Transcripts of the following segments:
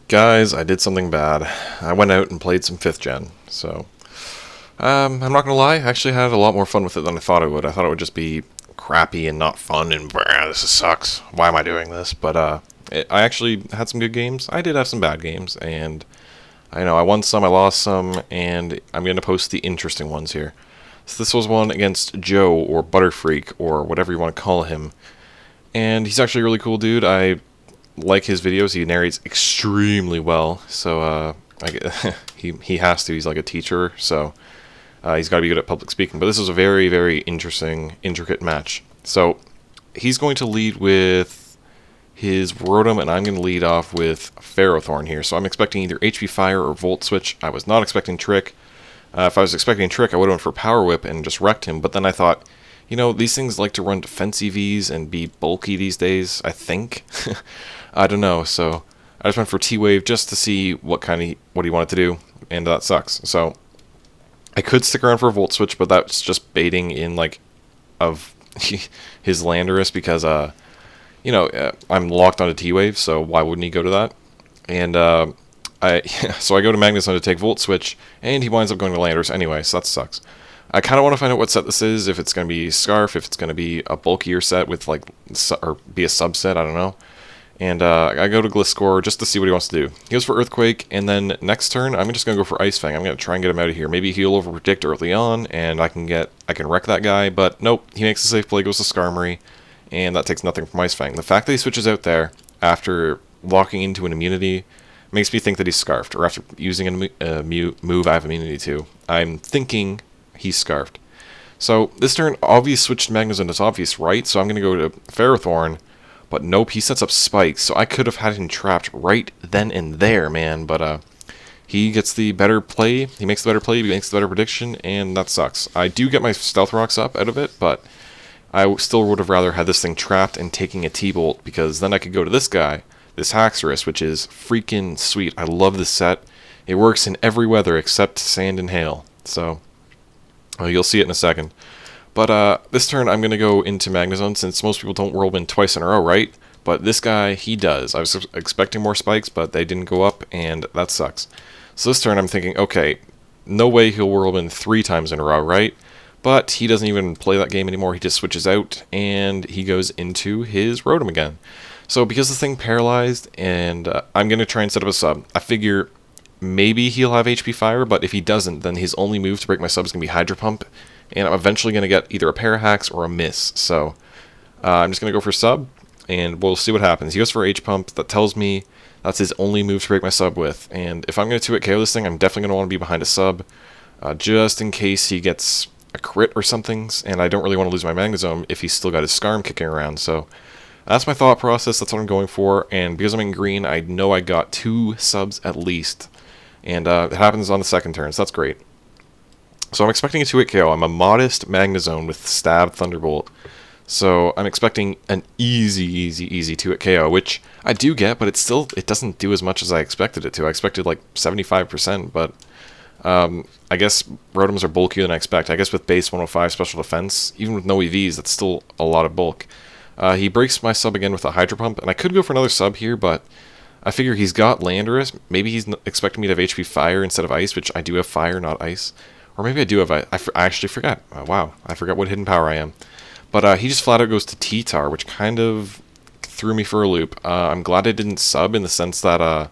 Guys, I did something bad. I went out and played some 5th gen, so... I'm not gonna lie, I actually had a lot more fun with it than I thought it would. I thought it would just be crappy and not fun and this sucks. Why am I doing this? But I actually had some good games. I did have some bad games, and I know I won some, I lost some, and I'm gonna post the interesting ones here. So this was one against Joe, or Butterfreek, or whatever you want to call him. And he's actually a really cool dude. I like his videos. He narrates extremely well, so he has to. He's like a teacher, so he's got to be good at public speaking. But this is a very, very interesting, intricate match. So he's going to lead with his Rotom, and I'm going to lead off with Ferrothorn here. So I'm expecting either HP Fire or Volt Switch. I was not expecting Trick. If I was expecting Trick, I would have went for Power Whip and just wrecked him. But then I thought, you know, these things like to run defense EVs and be bulky these days, I think. I don't know, so I just went for T-Wave just to see what he wanted to do, and that sucks. So I could stick around for a Volt Switch, but that's just baiting in, like, of his Landorus because, you know, I'm locked onto T-Wave, so why wouldn't he go to that? And so I go to Magnezone to take Volt Switch, and he winds up going to Landorus anyway, so that sucks. I kind of want to find out what set this is, if it's going to be Scarf, if it's going to be a bulkier set with, like, or be a subset, I don't know. And I go to Gliscor just to see what he wants to do. He goes for Earthquake, and then next turn, I'm just going to go for Ice Fang. I'm going to try and get him out of here. Maybe he'll overpredict early on, and I can wreck that guy, but nope, he makes a safe play, goes to Skarmory, and that takes nothing from Ice Fang. The fact that he switches out there after locking into an immunity makes me think that he's Scarfed, or after using a move I have immunity to. I'm thinking he's Scarfed. So this turn, obvious switch to Magnezone is obvious, right? So I'm going to go to Ferrothorn. But nope, he sets up spikes, so I could have had him trapped right then and there, man. But he gets the better play, he makes the better play, he makes the better prediction, and that sucks. I do get my Stealth Rocks up out of it, but I still would have rather had this thing trapped and taking a T-Bolt, because then I could go to this guy, this Haxorus, which is freaking sweet. I love this set. It works in every weather except sand and hail, so you'll see it in a second. But this turn, I'm going to go into Magnezone, since most people don't Whirlwind twice in a row, right? But this guy, he does. I was expecting more spikes, but they didn't go up, and that sucks. So this turn, I'm thinking, okay, no way he'll Whirlwind 3 times in a row, right? But he doesn't even play that game anymore. He just switches out, and he goes into his Rotom again. So because this thing paralyzed, and I'm going to try and set up a sub, I figure maybe he'll have HP Fire, but if he doesn't, then his only move to break my sub is going to be Hydro Pump, and I'm eventually going to get either a Parahax or a Miss. So I'm just going to go for sub, and we'll see what happens. He goes for H-Pump. That tells me that's his only move to break my sub with. And if I'm going to 2-hit KO this thing, I'm definitely going to want to be behind a sub, just in case he gets a crit or something, and I don't really want to lose my Magnezone if he's still got his Skarm kicking around. So that's my thought process. That's what I'm going for. And because I'm in green, I know I got 2 subs at least. And it happens on the second turn, so that's great. So I'm expecting a 2-hit KO. I'm a modest Magnezone with Stab Thunderbolt. So I'm expecting an easy 2-hit KO, which I do get, but it doesn't do as much as I expected it to. I expected like 75%, but I guess Rotoms are bulkier than I expect. I guess with base 105 special defense, even with no EVs, that's still a lot of bulk. He breaks my sub again with a Hydro Pump, and I could go for another sub here, but I figure he's got Landorus. Maybe he's expecting me to have HP Fire instead of Ice, which I do have Fire, not Ice. Or maybe I do have I actually forgot. Wow, I forgot what hidden power I am. But he just flat out goes to T-Tar, which kind of threw me for a loop. I'm glad I didn't sub in the sense that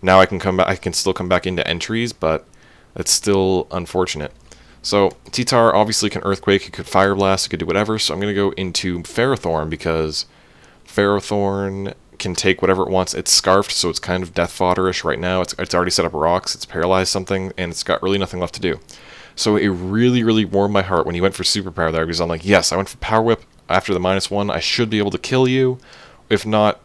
now I can come back. I can still come back into entries, but it's still unfortunate. So T-Tar obviously can Earthquake. He could Fire Blast. He could do whatever. So I'm gonna go into Ferrothorn because Ferrothorn can take whatever it wants. It's Scarfed, so it's kind of death fodder-ish right now. It's already set up rocks. It's paralyzed something, and it's got really nothing left to do. So it really warmed my heart when he went for Superpower there, because I'm like, yes, I went for Power Whip after the -1. I should be able to kill you. If not,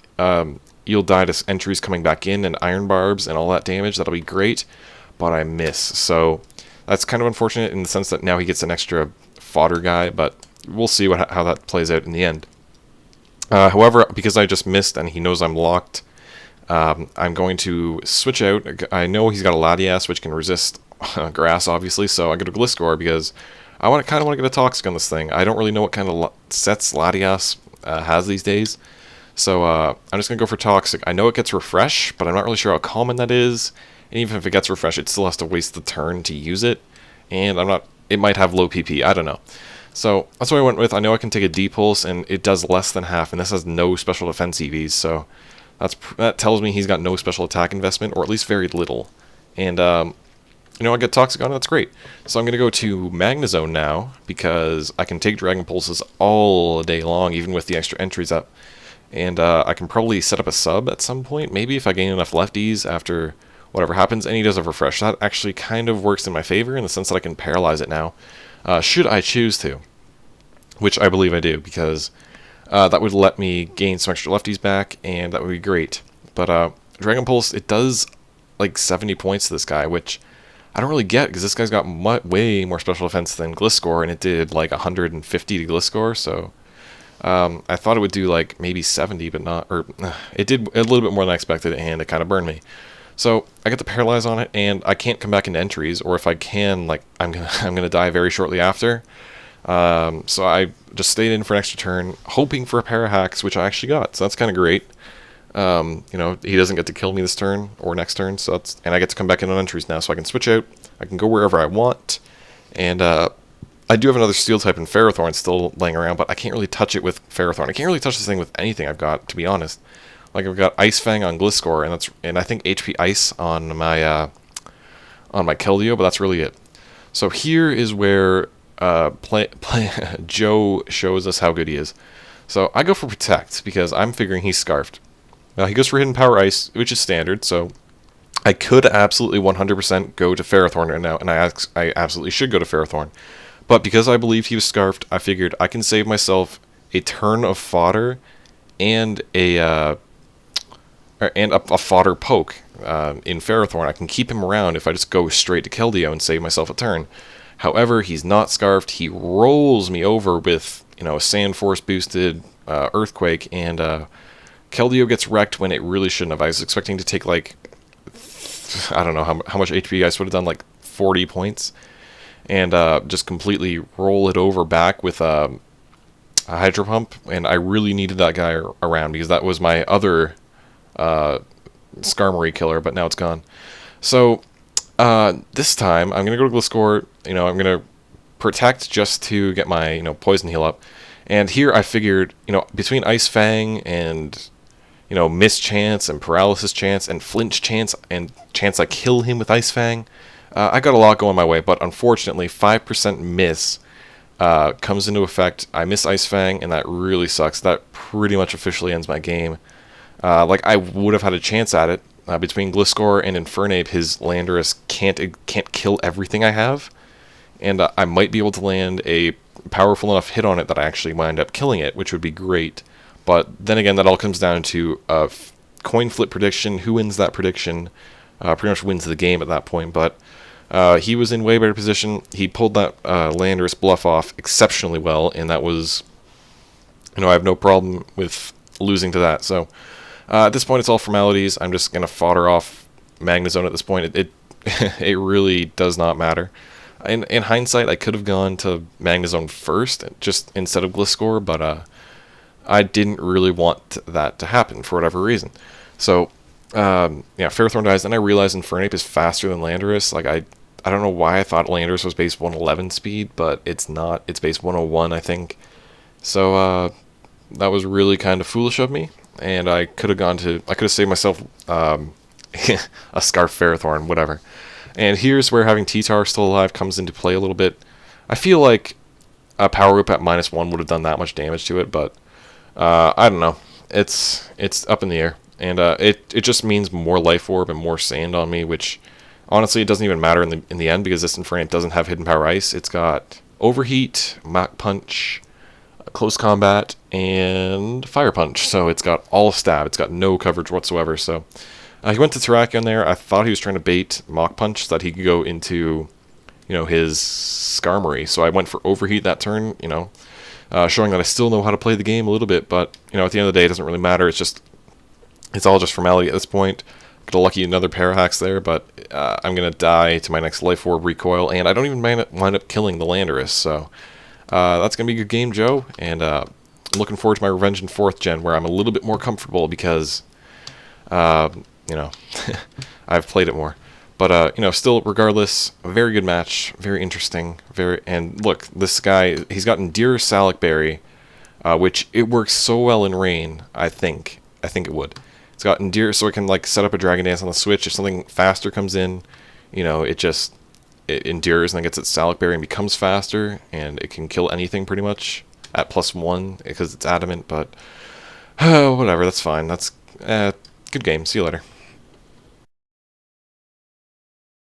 you'll die to entries coming back in and Iron Barbs and all that damage. That'll be great, but I miss. So that's kind of unfortunate in the sense that now he gets an extra fodder guy, but we'll see how that plays out in the end. However, because I just missed and he knows I'm locked, I'm going to switch out. I know he's got a Latias, which can resist grass, obviously, so I go to Gliscor because I kind of want to get a Toxic on this thing. I don't really know what kind of sets Latias has these days, So I'm just going to go for Toxic. I know it gets Refresh, but I'm not really sure how common that is. And even if it gets Refresh, it still has to waste the turn to use it. And it might have low PP, I don't know. So that's what I went with. I know I can take a D-Pulse, and it does less than half, and this has no special defense EVs, so that tells me he's got no special attack investment, or at least very little. And, you know, I get Toxic on it, that's great. So I'm going to go to Magnezone now, because I can take Dragon Pulses all day long, even with the extra entries up. And I can probably set up a sub at some point, maybe if I gain enough lefties after whatever happens, and he does have Refresh. That actually kind of works in my favor in the sense that I can paralyze it now, should I choose to, which I believe I do, because that would let me gain some extra lefties back, and that would be great. But Dragon Pulse, it does like 70 points to this guy, which I don't really get, because this guy's got way more special defense than Gliscor, and it did like 150 to Gliscor, so I thought it would do like maybe 70, but not, or it did a little bit more than I expected, and it kind of burned me. So I get the Paralyze on it, and I can't come back into entries, or if I can, like, I'm gonna die very shortly after. So I just stayed in for an extra turn, hoping for a pair of hacks, which I actually got, so that's kind of great. You know, he doesn't get to kill me this turn, or next turn, so and I get to come back in on entries now, so I can switch out, I can go wherever I want, and I do have another Steel type in Ferrothorn still laying around, but I can't really touch it with Ferrothorn. I can't really touch this thing with anything I've got, to be honest. Like, I've got Ice Fang on Gliscor, and I think HP Ice on my Keldeo, but that's really it. So here is where Joe shows us how good he is. So I go for Protect, because I'm figuring he's Scarfed. Now he goes for Hidden Power Ice, which is standard, so I could absolutely 100% go to Ferrothorn right now, and I absolutely should go to Ferrothorn. But because I believed he was Scarfed, I figured I can save myself a turn of fodder and a fodder poke in Ferrothorn. I can keep him around if I just go straight to Keldeo and save myself a turn. However, he's not Scarfed. He rolls me over with, you know, a Sand Force boosted Earthquake, and Keldeo gets wrecked when it really shouldn't have. I was expecting to take, like, I don't know how much HP Ice would have done, like 40 points, and just completely roll it over back with a Hydro Pump, and I really needed that guy around, because that was my other Skarmory killer, but now it's gone. So this time I'm gonna go to Gliscor. You know, I'm gonna Protect just to get my, you know, Poison Heal up. And here I figured, you know, between Ice Fang and, you know, Miss Chance and Paralysis Chance and Flinch Chance and chance I kill him with Ice Fang, I got a lot going my way. But unfortunately, 5% miss comes into effect. I miss Ice Fang, and that really sucks. That pretty much officially ends my game. Like, I would have had a chance at it. Between Gliscor and Infernape, his Landorus can't kill everything I have, and I might be able to land a powerful enough hit on it that I actually wind up killing it, which would be great. But then again, that all comes down to a coin flip prediction. Who wins that prediction pretty much wins the game at that point. But he was in way better position. He pulled that Landorus bluff off exceptionally well, and that was, you know, I have no problem with losing to that. So at this point, it's all formalities. I'm just gonna fodder off Magnezone at this point. It it really does not matter. In hindsight, I could have gone to Magnezone first, just instead of Gliscor, but I didn't really want that to happen for whatever reason. So yeah, Ferrothorn dies, and I realize Infernape is faster than Landorus. Like, I don't know why I thought Landorus was base 111 speed, but it's not. It's base 101, I think. So that was really kind of foolish of me. And I could have saved myself a Scarf Ferrothorn, whatever. And here's where having T-Tar still alive comes into play a little bit. I feel like a Power Whip at -1 would have done that much damage to it, but I don't know. It's up in the air. And it just means more Life Orb and more Sand on me, which honestly it doesn't even matter in the end, because this Infernape doesn't have Hidden Power Ice. It's got Overheat, Mach Punch, Close Combat, and Fire Punch. So it's got all stab. It's got no coverage whatsoever. So he went to Terrakion there. I thought he was trying to bait Mach Punch so that he could go into, you know, his Skarmory. So I went for Overheat that turn, you know, showing that I still know how to play the game a little bit. But, you know, at the end of the day, it doesn't really matter. It's all just formality at this point. Got a lucky another pair of hacks there, but I'm going to die to my next Life Orb recoil, and I don't even wind up killing the Landorus. So that's going to be a good game, Joe, and I'm looking forward to my revenge in 4th gen, where I'm a little bit more comfortable because, you know, I've played it more. But, you know, still, regardless, a very good match, very interesting, and look, this guy, he's got Endear Salic Berry, which it works so well in rain, I think it would. It's got Endear, so it can, like, set up a Dragon Dance on the Switch. If something faster comes in, you know, it endures and then gets its Salic Berry and becomes faster, and it can kill anything pretty much at +1 because it's adamant, but whatever, that's fine. That's good game. See you later.